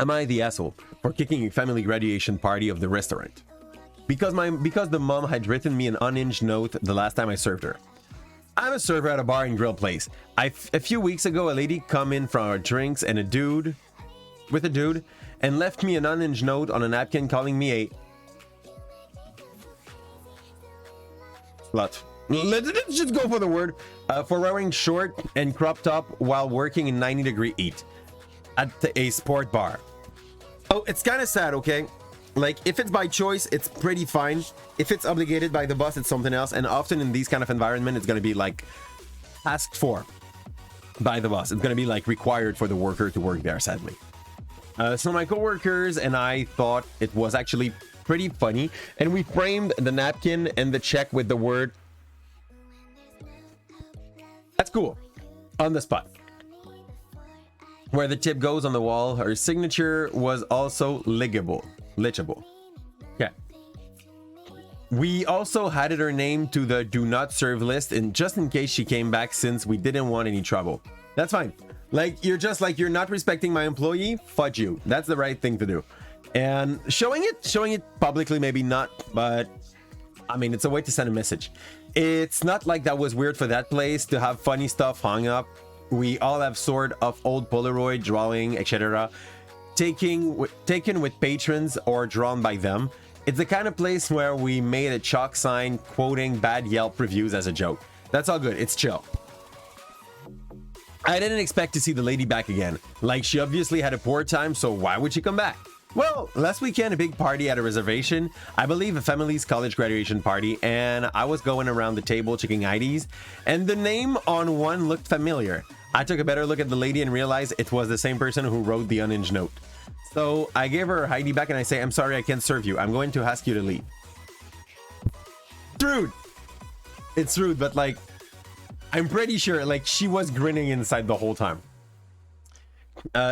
Am I the asshole for kicking a family graduation party of the restaurant? Because the mom had written me an unhinged note the last time I served her. I'm a server at a bar and grill place. A few weeks ago, a lady come in for our drinks and a dude and left me an unhinged note on a napkin calling me a slut. Let's just go for the word. For wearing short and crop top while working in 90-degree heat at a sport bar. Oh, it's kind of sad, okay? Like, if it's by choice, it's pretty fine. If it's obligated by the boss, it's something else. And often in these kind of environment, it's going to be like asked for by the boss. It's going to be like required for the worker to work there, sadly. So my coworkers and I thought it was actually pretty funny. And we framed the napkin and the check with the word, "That's cool," on the spot. Where the tip goes on the wall, her signature was also legible. Okay. We also added her name to the do not serve list, and just in case she came back, since we didn't want any trouble. That's fine. Like, you're just like, you're not respecting my employee, fudge you. That's the right thing to do. And showing it publicly, maybe not, but I mean, it's a way to send a message. It's not like that was weird for that place to have funny stuff hung up. We all have sort of old Polaroid drawing, etc. taken with patrons or drawn by them. It's the kind of place where we made a chalk sign quoting bad Yelp reviews as a joke. That's all good. It's chill. I didn't expect to see the lady back again. Like, she obviously had a poor time, so why would she come back? Well, last weekend, a big party at a reservation. I believe a family's college graduation party, and I was going around the table checking IDs, and the name on one looked familiar. I took a better look at the lady and realized it was the same person who wrote the unhinged note. So I gave her her ID back and I say, "I'm sorry, I can't serve you. I'm going to ask you to leave." It's rude. It's rude, but like, I'm pretty sure like she was grinning inside the whole time.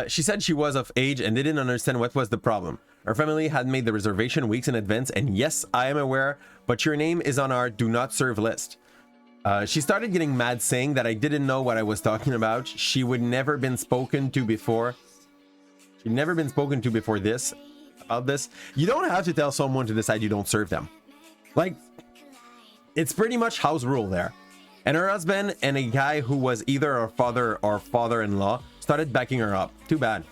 She said she was of age and didn't understand what was the problem. Our family had made the reservation weeks in advance, and yes, I am aware, but your name is on our do not serve list. She started getting mad, saying that I didn't know what I was talking about. She would never been spoken to before. She'd never been spoken to before this, about this. You don't have to tell someone to decide you don't serve them. Like, it's pretty much house rule there. And her husband and a guy who was either her father or father-in-law started backing her up. Too bad.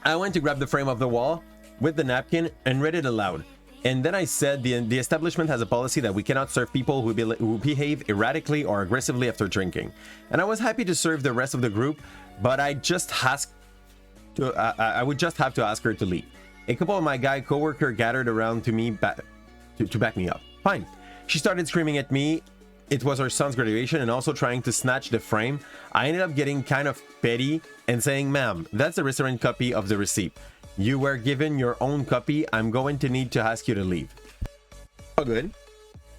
I went to grab the frame of the wall with the napkin and read it aloud. And then I said the establishment has a policy that we cannot serve people who behave erratically or aggressively after drinking. And I was happy to serve the rest of the group, but I would just have to ask her to leave. A couple of my guy coworker gathered around to me to back me up. Fine. She started screaming at me. It was her son's graduation and also trying to snatch the frame. I ended up getting kind of petty and saying, "Ma'am, that's the restaurant copy of the receipt. You were given your own copy. I'm going to need to ask you to leave." Oh, good.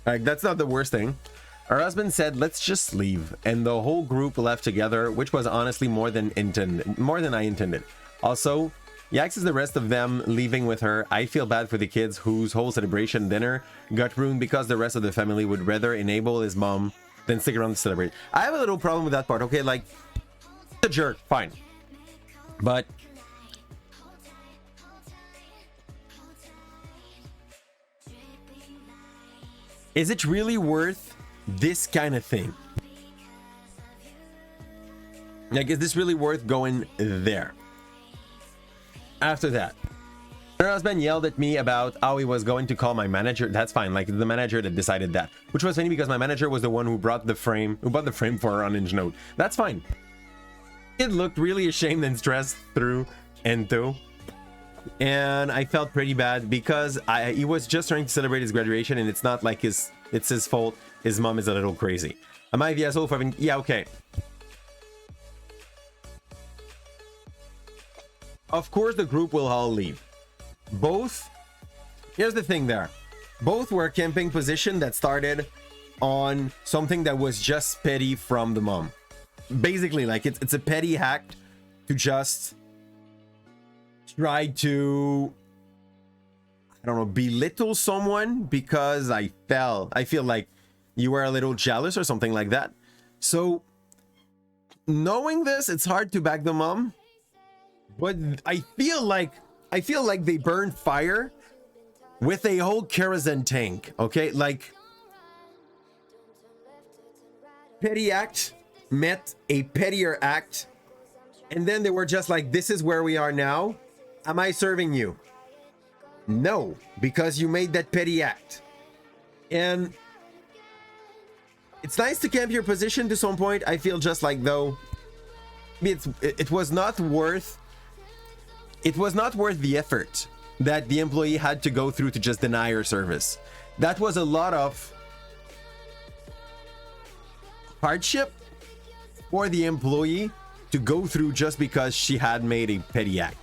Like, that's not the worst thing. Her husband said, "Let's just leave," and the whole group left together, which was honestly more than I intended. Also, he asks the rest of them leaving with her. I feel bad for the kids whose whole celebration dinner got ruined because the rest of the family would rather enable his mom than stick around to celebrate. I have a little problem with that part. Okay, like, a jerk, fine, but is it really worth this kind of thing? Like, is this really worth going there? After that, her husband yelled at me about how he was going to call my manager. That's fine, like the manager that decided that, which was funny because my manager was the one who bought the frame for her unhinged note. That's fine. It looked really ashamed and stressed through and through. And I felt pretty bad because he was just trying to celebrate his graduation, and it's not like it's his fault. His mom is a little crazy. Am I the asshole for having... Yeah, okay. Of course the group will all leave. Both... Here's the thing there. Both were a camping position that started on something that was just petty from the mom. Basically, like, it's a petty hack to just... try to, I don't know, belittle someone because I feel like you were a little jealous or something like that. So knowing this, it's hard to back the mom, But I feel like they burned fire with a whole kerosene tank. Okay, like petty act met a pettier act, and then they were just like, this is where we are now. Am I serving you? No, because you made that petty act. And it's nice to camp your position to some point. I feel just like, though, it was not worth the effort that the employee had to go through to just deny her service. That was a lot of hardship for the employee to go through just because she had made a petty act.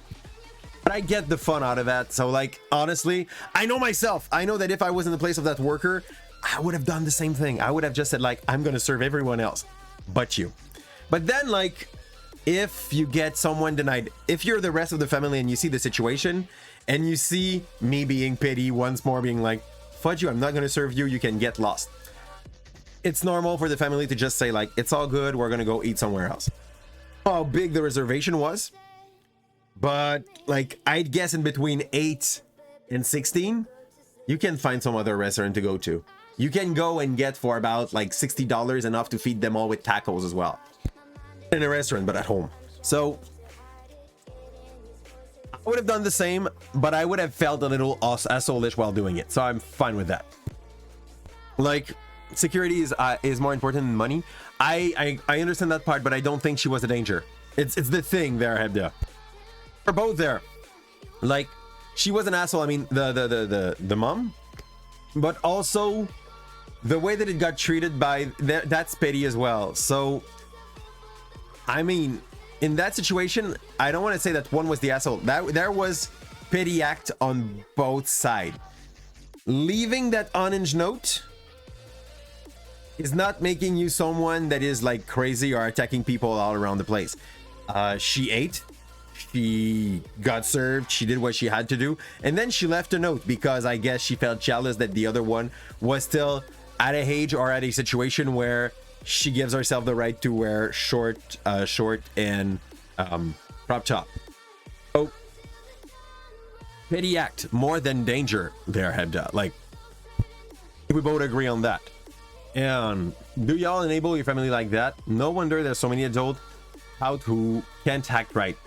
But I get the fun out of that. So, like, honestly, I know myself. I know that if I was in the place of that worker, I would have done the same thing. I would have just said, like, I'm going to serve everyone else but you. But then, like, if you get someone denied, if you're the rest of the family and you see the situation and you see me being petty, once more being like, fudge you, I'm not going to serve you, you can get lost. It's normal for the family to just say, like, it's all good, we're going to go eat somewhere else. How big the reservation was, but like, I'd guess in between 8 and 16, you can find some other restaurant to go to. You can go and get for about like $60 enough to feed them all with tacos as well. In a restaurant, but at home. So I would have done the same, but I would have felt a little asshole-ish while doing it. So I'm fine with that. Like, security is more important than money. I understand that part, but I don't think she was a danger. It's the thing there, Hebda. We're both there. Like, she was an asshole. I mean, the mom, but also the way that it got treated by that's petty as well. So I mean, in that situation, I don't want to say that one was the asshole. That there was petty act on both sides. Leaving that orange note is not making you someone that is like crazy or attacking people all around the place. She ate, she got served, she did what she had to do, and then she left a note because I guess she felt jealous that the other one was still at a age or at a situation where she gives herself the right to wear short and crop top. So petty act more than danger there, Hebda. Like, we both agree on that. And do y'all enable your family like that? No wonder there's so many adults out who can't act right.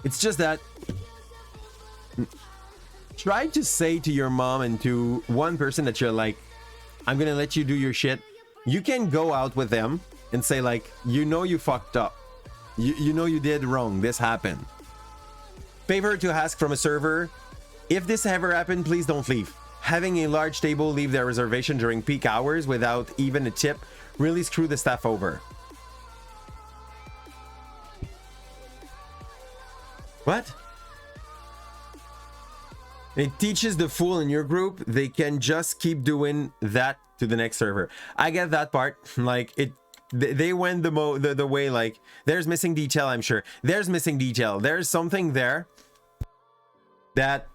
It's just that try to say to your mom and to one person that you're like, I'm gonna let you do your shit. You can go out with them and say, like, you know, you fucked up, you know you did wrong, this happened. Favor to ask from a server, if this ever happened, please don't leave. Having a large table leave their reservation during peak hours without even a tip really screw the staff over. What? It teaches the fool in your group they can just keep doing that to the next server. I get that part. Like, they went the way, like, there's missing detail. I'm sure there's missing detail. There's something there that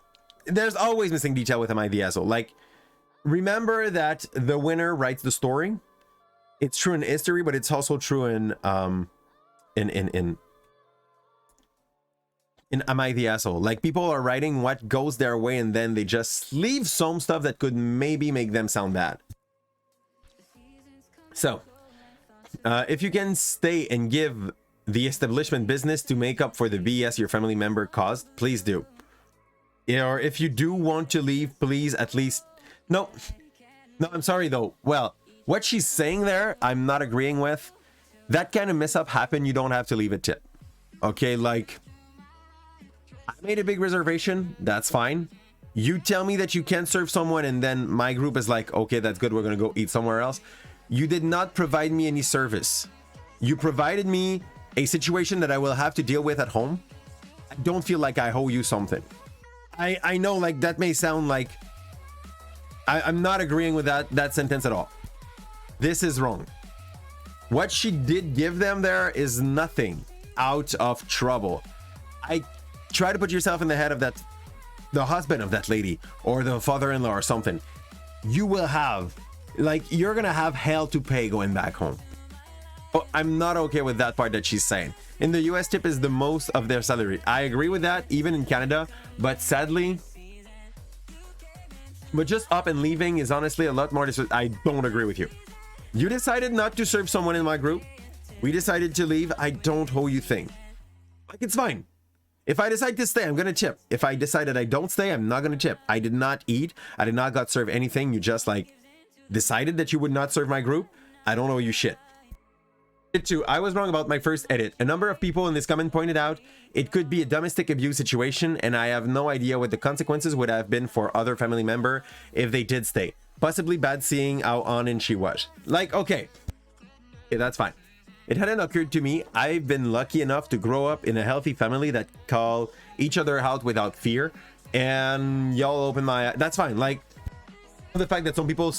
there's always missing detail with Am I the Asshole. Like, remember that the winner writes the story. It's true in history, but it's also true in Am I the Asshole. Like, people are writing what goes their way and then they just leave some stuff that could maybe make them sound bad. So if you can stay and give the establishment business to make up for the BS your family member caused, please do. Or if you do want to leave, please at least... No, I'm sorry though. Well, what she's saying there, I'm not agreeing with. That kind of mess up happened, you don't have to leave a tip. Okay, like, I made a big reservation, that's fine. You tell me that you can't serve someone and then my group is like, okay, that's good, we're gonna go eat somewhere else. You did not provide me any service. You provided me a situation that I will have to deal with at home. I don't feel like I owe you something. I know, like, that may sound like I'm not agreeing with that sentence at all. This is wrong. What she did give them there is nothing out of trouble. I try to put yourself in the head of that, the husband of that lady or the father-in-law or something. You will have, like, you're gonna have hell to pay going back home. I'm not okay with that part that she's saying. In the US, tip is the most of their salary. I agree with that, even in Canada, but sadly, but just up and leaving is honestly a lot more. I don't agree with you. You decided not to serve someone in my group. We decided to leave. I don't owe you thing. Like, it's fine. If I decide to stay, I'm gonna tip. If I decide that I don't stay, I'm not gonna tip. I did not eat. I did not got served anything. You just like decided that you would not serve my group. I don't owe you shit. Two, I was wrong about my first edit. A number of people in this comment pointed out it could be a domestic abuse situation, and I have no idea what the consequences would have been for other family member if they did stay. Possibly bad seeing how on she was. Like, okay, that's fine. It hadn't occurred to me. I've been lucky enough to grow up in a healthy family that call each other out without fear, and y'all open my eyes. That's fine. Like, the fact that some people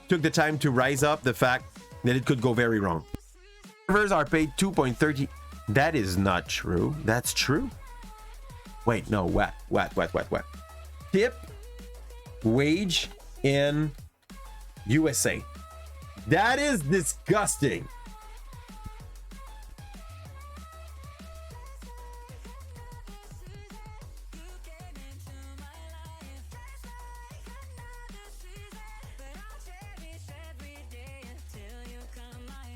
took the time to rise up, the fact that it could go very wrong. Servers are paid 2.30. That is not true. That's true. Wait, no, what? Tip wage in USA. That is disgusting.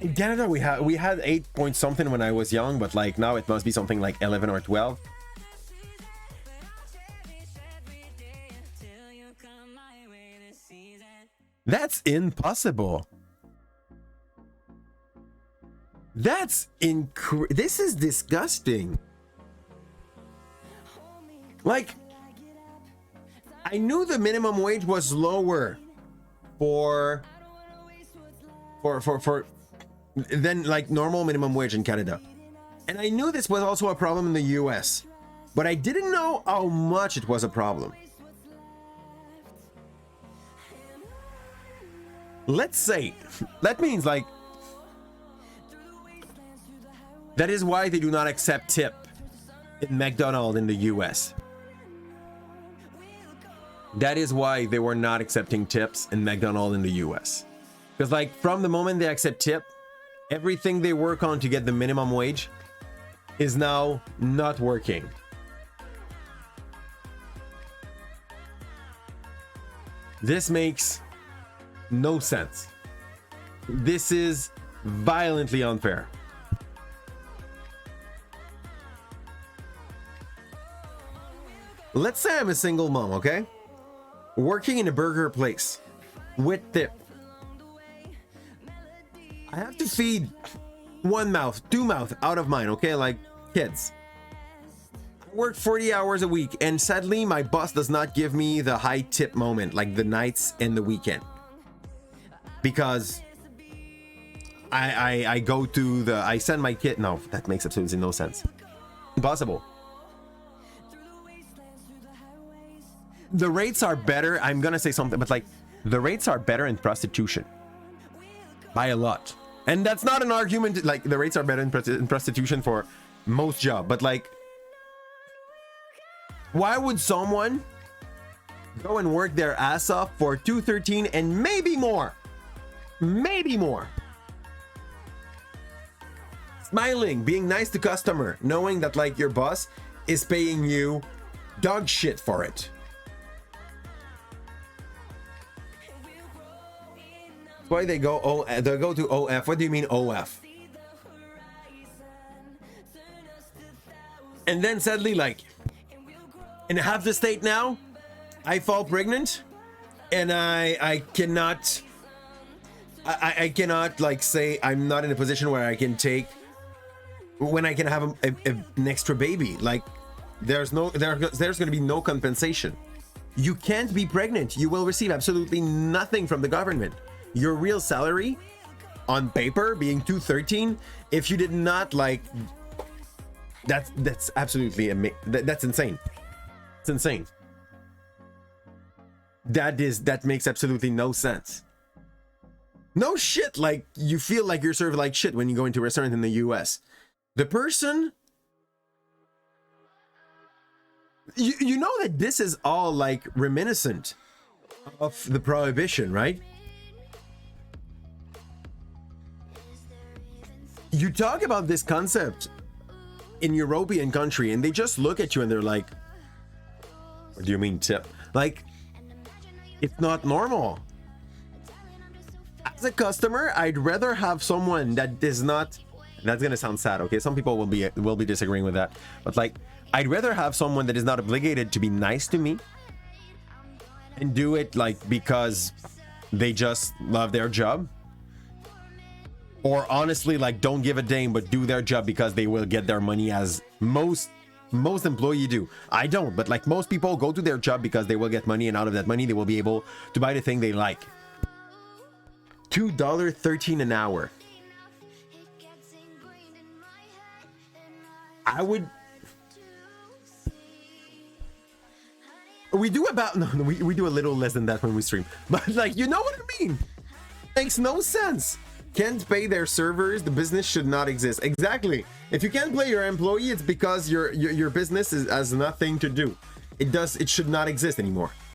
In Canada, we had 8 point something when I was young, but like now it must be something like 11 or 12. That's impossible. This is disgusting. Like, I knew the minimum wage was lower than like normal minimum wage in Canada. And I knew this was also a problem in the US, but I didn't know how much it was a problem. Let's say, that means like, that is why they do not accept tip in McDonald's in the US. That is why they were not accepting tips in McDonald's in the US. Because like from the moment they accept tip, everything they work on to get the minimum wage is now not working. This makes no sense. This is violently unfair. Let's say I'm a single mom, okay? Working in a burger place with tip. I have to feed one mouth, two mouth out of mine, okay? Like kids. I work 40 hours a week, and sadly, my boss does not give me the high tip moment, like the nights and the weekend. Because I go to I send my kid. No, that makes absolutely no sense. Impossible. The rates are better. I'm gonna say something, but like the rates are better in prostitution by a lot. And that's not an argument. Like the rates are better in prostitution for most jobs, but like, why would someone go and work their ass off for $2.13 and maybe more? Maybe more. Smiling, being nice to customer, knowing that like your boss is paying you dog shit for it. Why they go to OF? What do you mean OF? And then suddenly, like in half the state now, I fall pregnant, and I cannot like say I'm not in a position where I can take when I can have an extra baby. Like there's going to be no compensation. You can't be pregnant. You will receive absolutely nothing from the government. Your real salary on paper being $2.13, if you did not like, that's absolutely that's insane. It's insane. That makes absolutely no sense. No shit. Like you feel like you're served like shit when you go into a restaurant in the US. The person, you know that this is all like reminiscent of the prohibition, right? You talk about this concept in European country and they just look at you and they're like, what do you mean tip? Like, it's not normal. As a customer, I'd rather have someone that is not, that's gonna sound sad, okay? Some people will be disagreeing with that, but like, I'd rather have someone that is not obligated to be nice to me and do it like because they just love their job, or honestly like don't give a damn but do their job because they will get their money, as most employee do. I don't, but like most people go to their job because they will get money, and out of that money they will be able to buy the thing they like. $2.13 an hour. I would, we do about, no, we do a little less than that when we stream, but like, you know what I mean? Makes no sense. Can't pay their servers, the business should not exist. Exactly. If you can't pay your employee, it's because your business has nothing to do. It should not exist anymore.